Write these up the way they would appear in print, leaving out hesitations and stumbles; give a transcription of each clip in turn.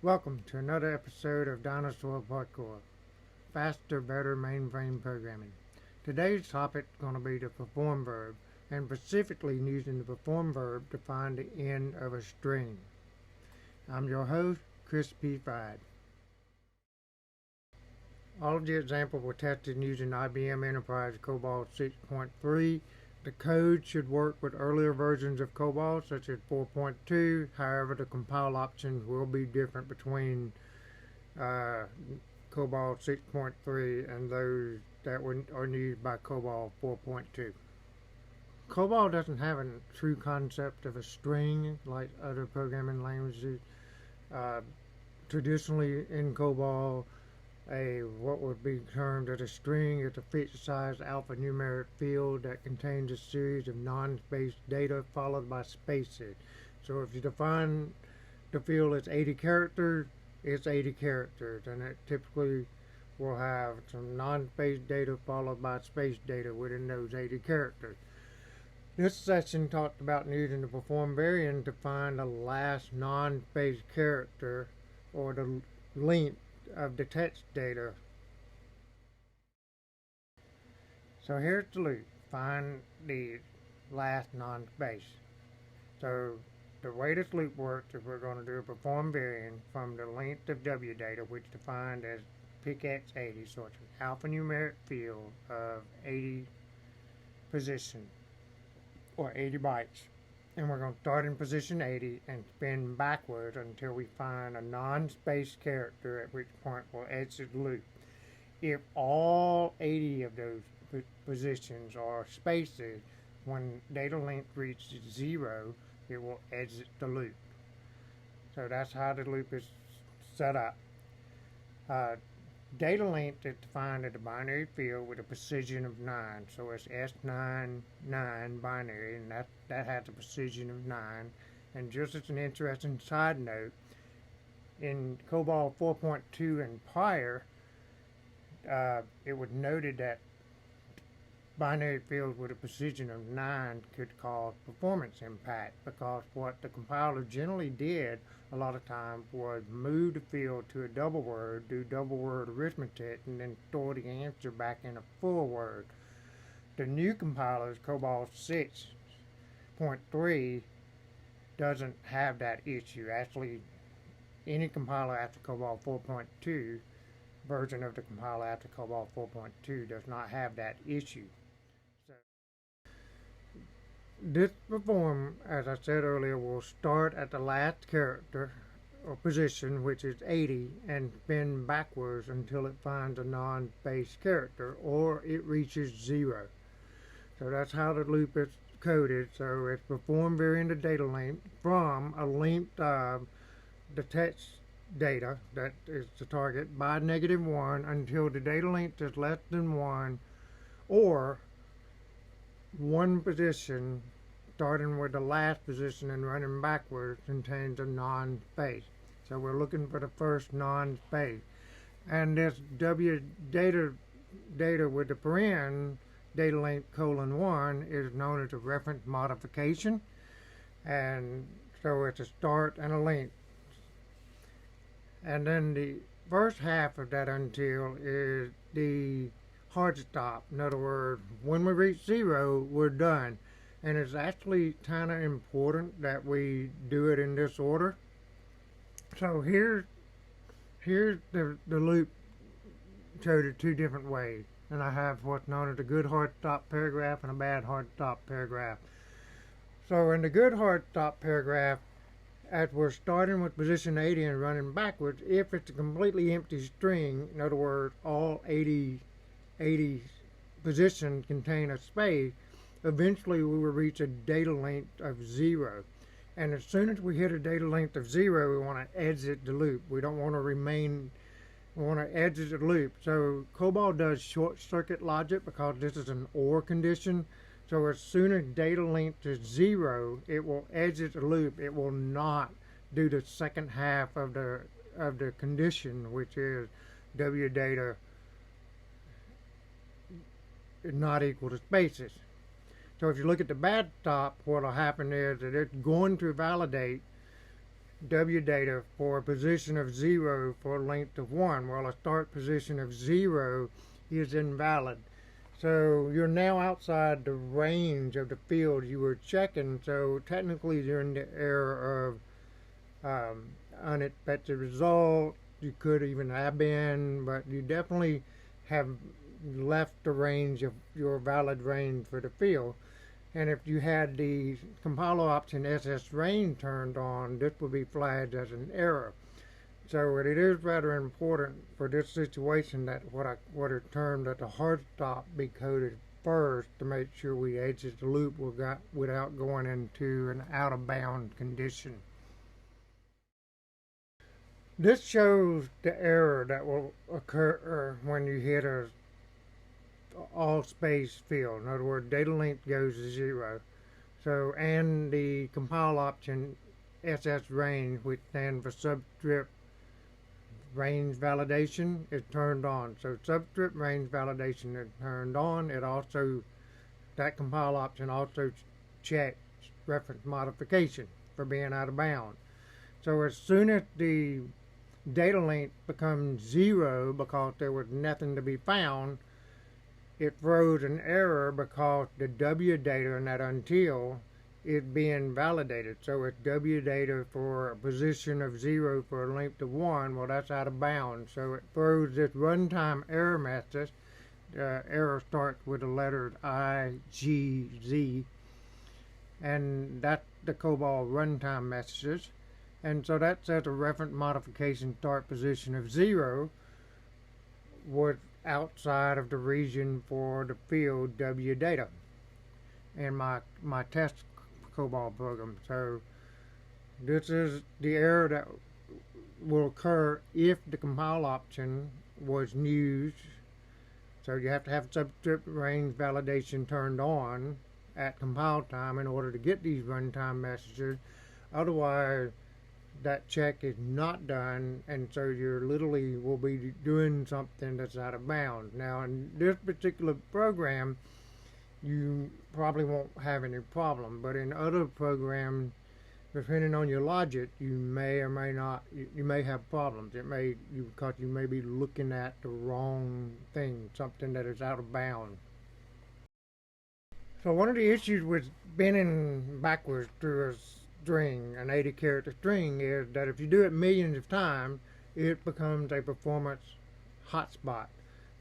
Welcome to another episode of Dinosaur.Parkour, faster, better mainframe programming. Today's topic is going to be the perform verb, and specifically using the perform verb to find the end of a string. I'm your host, Chris P. Fried. All of the examples were tested using IBM Enterprise COBOL 6.3. The code should work with earlier versions of COBOL, such as 4.2. However, the compile options will be different between COBOL 6.3 and those that are used by COBOL 4.2. COBOL doesn't have a true concept of a string like other programming languages. Traditionally in COBOL, what would be termed as a string is a fixed-size alphanumeric field that contains a series of non-spaced data followed by spaces. So if you define the field as 80 characters, it's 80 characters, and it typically will have some non-spaced data followed by spaced data within those 80 characters. This session talked about using the perform variant to find the last non-spaced character or the length of the text data. So here's the loop. Find the last non-space. So the way this loop works is we're going to do a perform variant from the length of W data, which is defined as picx80. So it's an alphanumeric field of 80 position or 80 bytes. And we're going to start in position 80 and spin backwards until we find a non-spaced character, at which point we'll exit the loop. If all 80 of those positions are spaces, when data length reaches 0, it will exit the loop. So that's how the loop is set up. Data length is defined as a binary field with a precision of 9. So it's S9, 9 binary, and that has a precision of 9. And just as an interesting side note, in COBOL 4.2 and prior, it was noted that binary fields with a precision of 9 could cause performance impact, because what the compiler generally did a lot of times was move the field to a double word, do double word arithmetic, and then store the answer back in a full word. The new compilers, COBOL 6.3, doesn't have that issue. Actually, any compiler after COBOL 4.2, version of the compiler after COBOL 4.2 does not have that issue. This perform, as I said earlier, will start at the last character or position, which is 80, and spin backwards until it finds a non-spaced character or it reaches 0. So that's how the loop is coded. So it's perform varying the data length from a length of the text data, that is the target, by -1 until the data length is less than 1, or one position starting with the last position and running backwards contains a non-space. So we're looking for the first non-space. And this W data with the paren, data length :1, is known as a reference modification. And so it's a start and a length. And then the first half of that until is the hard stop. In other words, when we reach 0, we're done. And it's actually kind of important that we do it in this order. So here's the loop coded two different ways. And I have what's known as a good hard stop paragraph and a bad hard stop paragraph. So in the good hard stop paragraph, as we're starting with position 80 and running backwards, if it's a completely empty string, in other words, all 80 positions contain a space, eventually we will reach a data length of 0. And as soon as we hit a data length of 0, we want to exit the loop. We don't want to remain, we want to exit the loop. So COBOL does short circuit logic because this is an OR condition. So as soon as data length is 0, it will exit the loop. It will not do the second half of the condition, which is W data is not equal to spaces. So if you look at the bad stop, what will happen is that it's going to validate W data for a position of 0 for a length of 1. Well, a start position of 0 is invalid. So you're now outside the range of the field you were checking, so technically you're in the error of unexpected result. You could even have been, but you definitely have left the range of your valid range for the field. And if you had the compiler option SS range turned on, this would be flagged as an error. So it is rather important for this situation that what are termed that the hard stop be coded first to make sure we exit the loop without going into an out of bound condition. This shows the error that will occur when you hit a all space field. In other words, data length goes to 0. So, and the compile option SS range, which stands for subscript range validation, is turned on. So subscript range validation is turned on. It also, that compile option also checks reference modification for being out of bounds. So as soon as the data length becomes 0 because there was nothing to be found, it throws an error because the W data in that until is being validated. So it's W data for a position of 0 for a length of 1. Well, that's out of bounds. So it throws this runtime error message. Error starts with the letters I, G, Z. And that's the COBOL runtime messages. And so that says a reference modification start position of 0 was outside of the region for the field W data in my test COBOL program. So this is the error that will occur if the compile option was used. So you have to have subscript range validation turned on at compile time in order to get these runtime messages. Otherwise, that check is not done, and so you literally will be doing something that's out of bounds. Now, in this particular program, you probably won't have any problem, but in other programs, depending on your logic, you may or may not, you may have problems. Because you may be looking at the wrong thing, something that is out of bounds. So one of the issues with bending backwards through a string, an 80 character string, is that if you do it millions of times, it becomes a performance hotspot.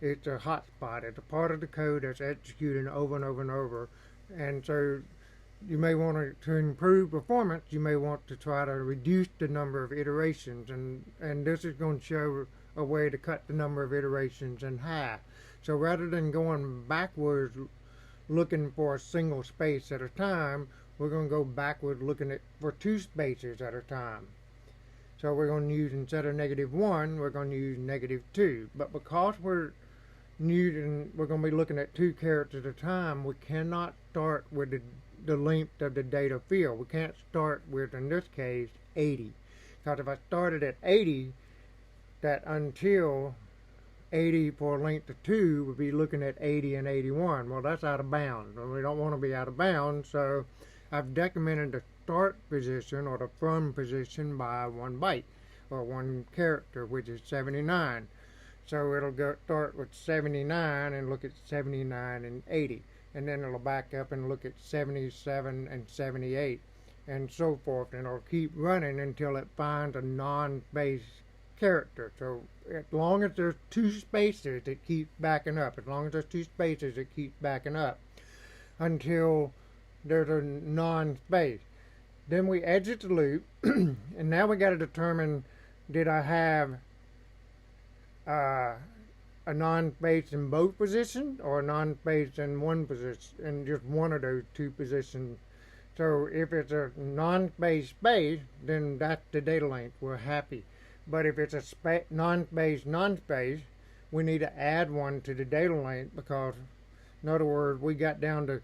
It's a hotspot. It's a part of the code that's executing over and over and over. And so you may want to improve performance, you may want to try to reduce the number of iterations. And this is going to show a way to cut the number of iterations in half. So rather than going backwards looking for a single space at a time, we're going to go backward looking for 2 spaces at a time. So we're going to use, instead of -1, we're going to use -2. But because we're going to be looking at 2 characters at a time, we cannot start with the length of the data field. We can't start with, in this case, 80. Because if I started at 80, that until 80 for a length of 2 would be looking at 80 and 81. Well, that's out of bounds. And we don't want to be out of bounds, so I've decremented the start position or the from position by 1 byte or 1 character, which is 79. So it'll start with 79 and look at 79 and 80. And then it'll back up and look at 77 and 78 and so forth. And it'll keep running until it finds a non-base character. So as long as there's 2 spaces, it keeps backing up. As long as there's 2 spaces, it keeps backing up until there's a non-space. Then we exit the loop, and now we got to determine, did I have a non-space in both positions or a non-space in one position, in just one of those 2 positions. So if it's a non-space space, then that's the data length. We're happy. But if it's a non-space non-space, we need to add 1 to the data length, because, in other words, we got down to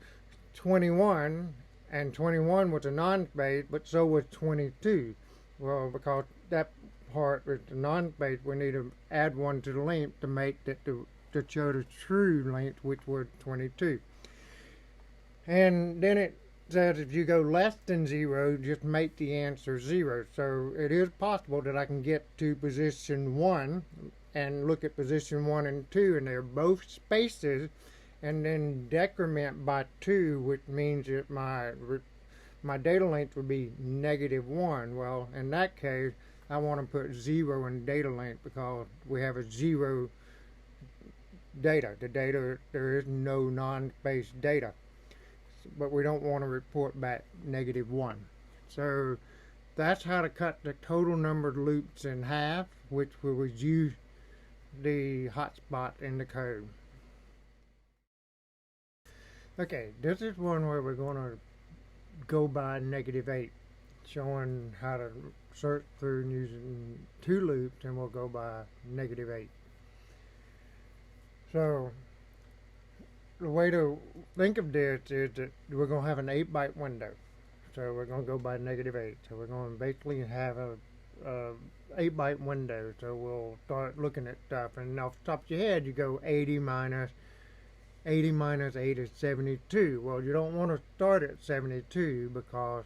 21, and 21 was a non-space, but so was 22. Well, because that part with the non-space, we need to add 1 to the length to make that to show the true length, which was 22. And then it says if you go less than 0, just make the answer 0. So it is possible that I can get to position 1 and look at position 1 and 2, and they're both spaces, and then decrement by 2, which means that my data length would be -1. Well, in that case, I want to put 0 in data length because we have a 0 data. There is no non-spaced data, but we don't want to report back -1. So that's how to cut the total number of loops in half, which we would use the hotspot in the code. Okay, this is one where we're going to go by -8, showing how to search through using 2 loops, and we'll go by -8. So the way to think of this is that we're going to have an 8-byte window. So we're going to go by -8. So we're going to basically have a 8-byte window. So we'll start looking at stuff, and off the top of your head you go 80 minus 8 is 72. Well, you don't want to start at 72 because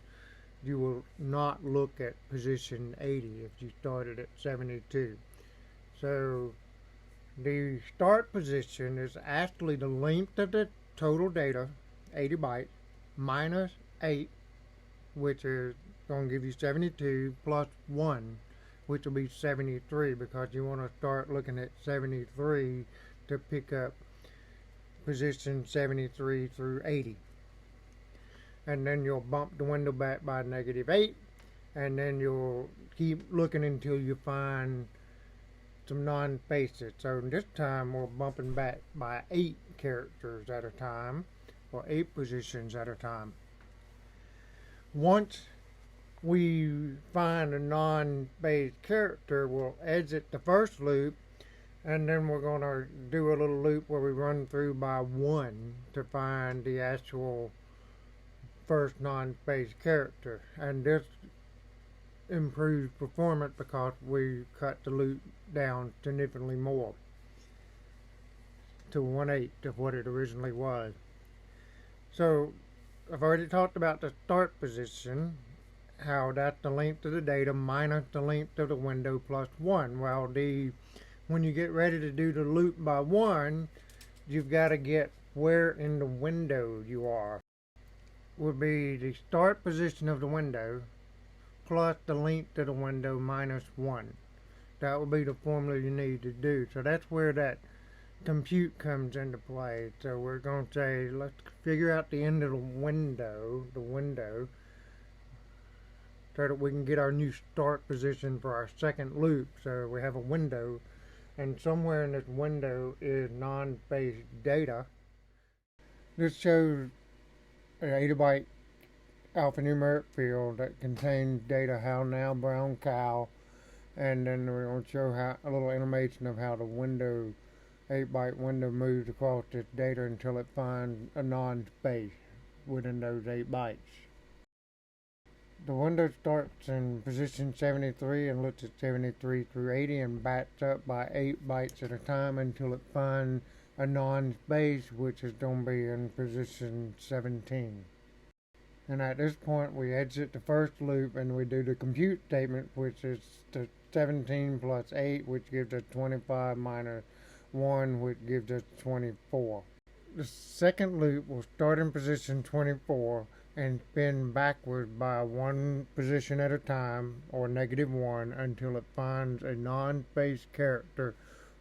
you will not look at position 80 if you started at 72. So the start position is actually the length of the total data, 80 bytes, minus 8, which is going to give you 72, plus 1, which will be 73, because you want to start looking at 73 to pick up position 73 through 80. And then you'll bump the window back by -8, and then you'll keep looking until you find some non-spaces. So this time we're bumping back by 8 characters at a time, or 8 positions at a time. Once we find a non-spaced character, we'll exit the first loop, and then we're going to do a little loop where we run through by 1 to find the actual first non-spaced character. And this improves performance because we cut the loop down significantly more to 1/8 of what it originally was. So I've already talked about the start position, how that's the length of the data minus the length of the window plus 1. Well, when you get ready to do the loop by 1, you've got to get where in the window you are. Would be the start position of the window plus the length of the window minus 1. That would be the formula you need to do. So that's where that compute comes into play. So we're going to say, let's figure out the end of the window, so that we can get our new start position for our second loop. So we have a window, and somewhere in this window is non-spaced data. This shows an 80-byte alphanumeric field that contains data how now brown cow, and then we're going to show a little animation of how the 8-byte window moves across this data until it finds a non-space within those 8 bytes. The window starts in position 73 and looks at 73 through 80 and backs up by 8 bytes at a time until it finds a non-space, which is going to be in position 17. And at this point we exit the first loop and we do the compute statement, which is the 17 plus 8, which gives us 25 minus 1, which gives us 24. The second loop will start in position 24 and spin backwards by 1 position at a time, or -1, until it finds a non-spaced character,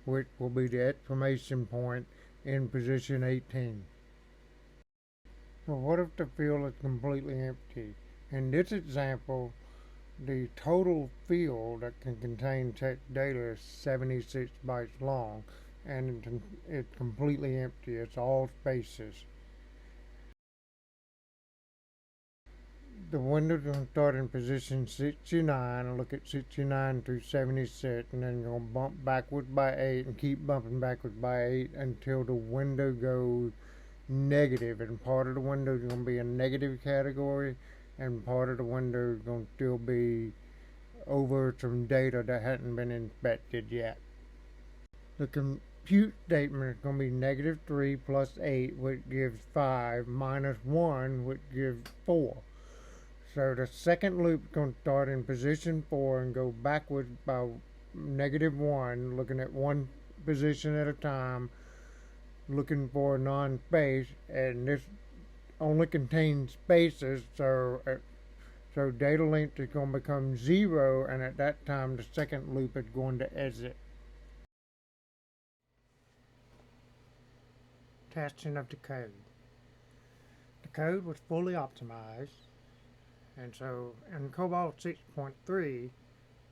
which will be the exclamation point in position 18. So what if the field is completely empty? In this example, the total field that can contain text data is 76 bytes long, and it's completely empty. It's all spaces. The window's going to start in position 69 and look at 69 through 76, and then you're going to bump backwards by 8 and keep bumping backwards by 8 until the window goes negative, and part of the window is going to be a negative category, and part of the window is going to still be over some data that hasn't been inspected yet. The compute statement is going to be -3 plus 8, which gives 5, minus 1, which gives 4. So the second loop is going to start in position 4 and go backwards by -1, looking at one position at a time, looking for a non-space, and this only contains spaces, so data length is going to become 0, and at that time the second loop is going to exit. Testing of the code. The code was fully optimized, and so in COBOL 6.3,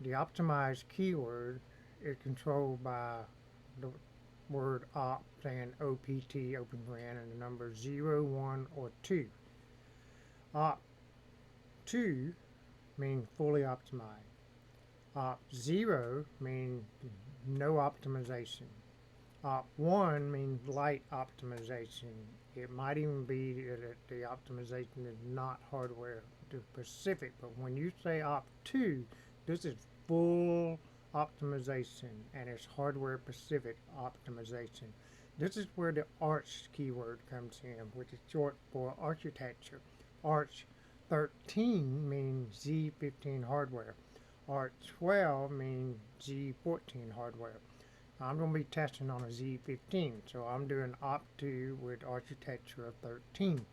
the optimized keyword is controlled by the word op, saying opt, open paren, and the number 0, 1, or 2. Op2 means fully optimized. Op0 means no optimization. Op1 means light optimization. It might even be that the optimization is not hardware specific, but when you say Op2, this is full optimization, and it's hardware specific optimization. This is where the arch keyword comes in, which is short for architecture. Arch 13 means Z15 hardware. Arch 12 means Z14 hardware. I'm going to be testing on a Z15, so I'm doing Op2 with architecture of 13.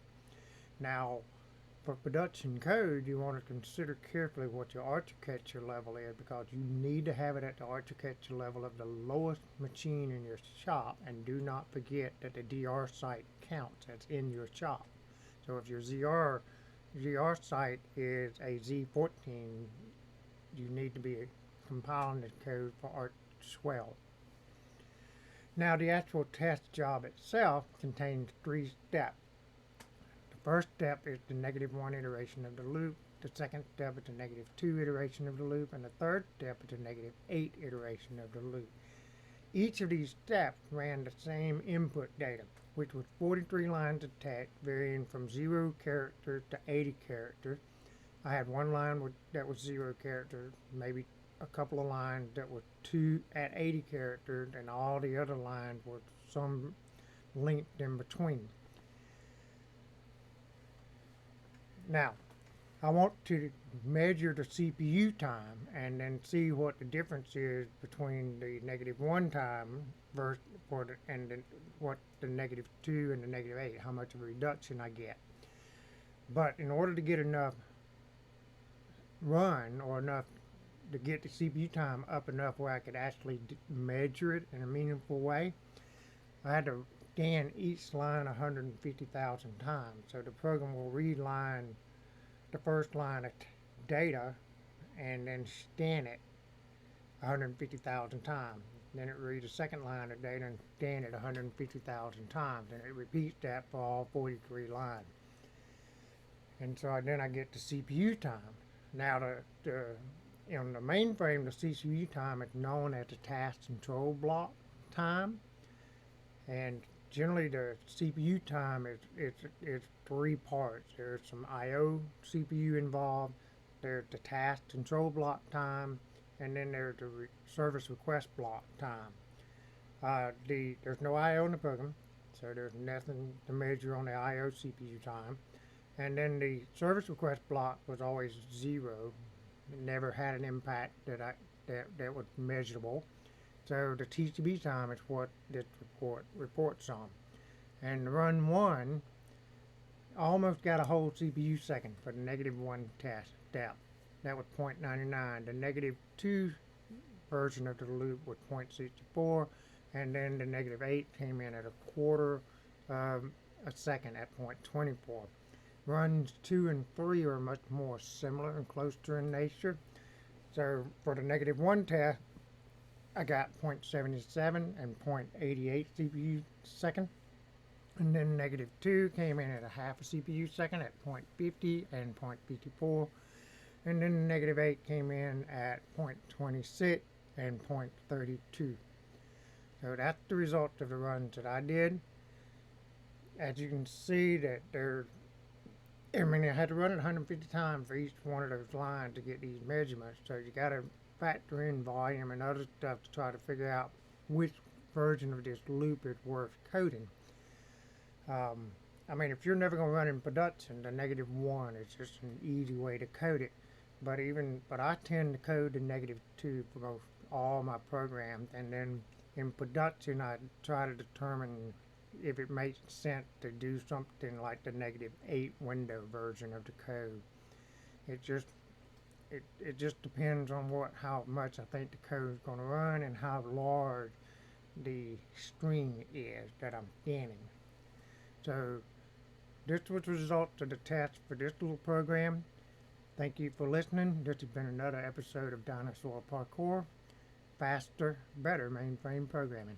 Now, for production code, you want to consider carefully what your architecture level is, because you need to have it at the architecture level of the lowest machine in your shop, and do not forget that the DR site counts. That's in your shop. So if your ZR site is a Z14, you need to be compiling the code for Arch 12. Now, the actual test job itself contains 3 steps. The first step is the -1 iteration of the loop. The second step is the -2 iteration of the loop. And the third step is the -8 iteration of the loop. Each of these steps ran the same input data, which was 43 lines of text varying from 0 characters to 80 characters. I had one line that was 0 characters, maybe a couple of lines that were 2 at 80 characters, and all the other lines were some length in between. Now, I want to measure the CPU time and then see what the difference is between the -1 time and what the -2 and the -8, how much of a reduction I get. But in order to get enough run, or enough to get the CPU time up enough where I could actually measure it in a meaningful way, I had to scan each line 150,000 times. So the program will read the first line of data and then scan it 150,000 times. Then it reads the second line of data and scan it 150,000 times. And it repeats that for all 43 lines. And so then I get the CPU time. Now, in the mainframe, the CPU time is known as the task control block time, and generally the CPU time is 3 parts. There's some I/O CPU involved, there's the task control block time, and then there's the service request block time. There's no I/O in the program, so there's nothing to measure on the I/O CPU time. And then the service request block was always 0. It never had an impact that was measurable. So the TCB time is what this reports on. And run 1 almost got a whole CPU second for the -1 test step. That was 0.99. The -2 version of the loop was 0.64, and then the -8 came in at a quarter of a second at 0.24. Runs 2 and 3 are much more similar and closer in nature. So for the -1 test, I got 0.77 and 0.88 CPU second. And then -2 came in at a half a CPU second at 0.50 and 0.54. And then -8 came in at 0.26 and 0.32. So that's the result of the runs that I did. As you can see, that I had to run it 150 times for each one of those lines to get these measurements. So you got to factor in volume and other stuff to try to figure out which version of this loop is worth coding. I mean, if you're never going to run in production, the -1 is just an easy way to code it. But I tend to code the -2 for most all my programs, and then in production I try to determine if it makes sense to do something like the -8 window version of the code. It just it just depends on how much I think the code is going to run and how large the string is that I'm scanning. So this was the result of the test for this little program. Thank you for listening. This has been another episode of Dinosaur Parkour. Faster, better mainframe programming.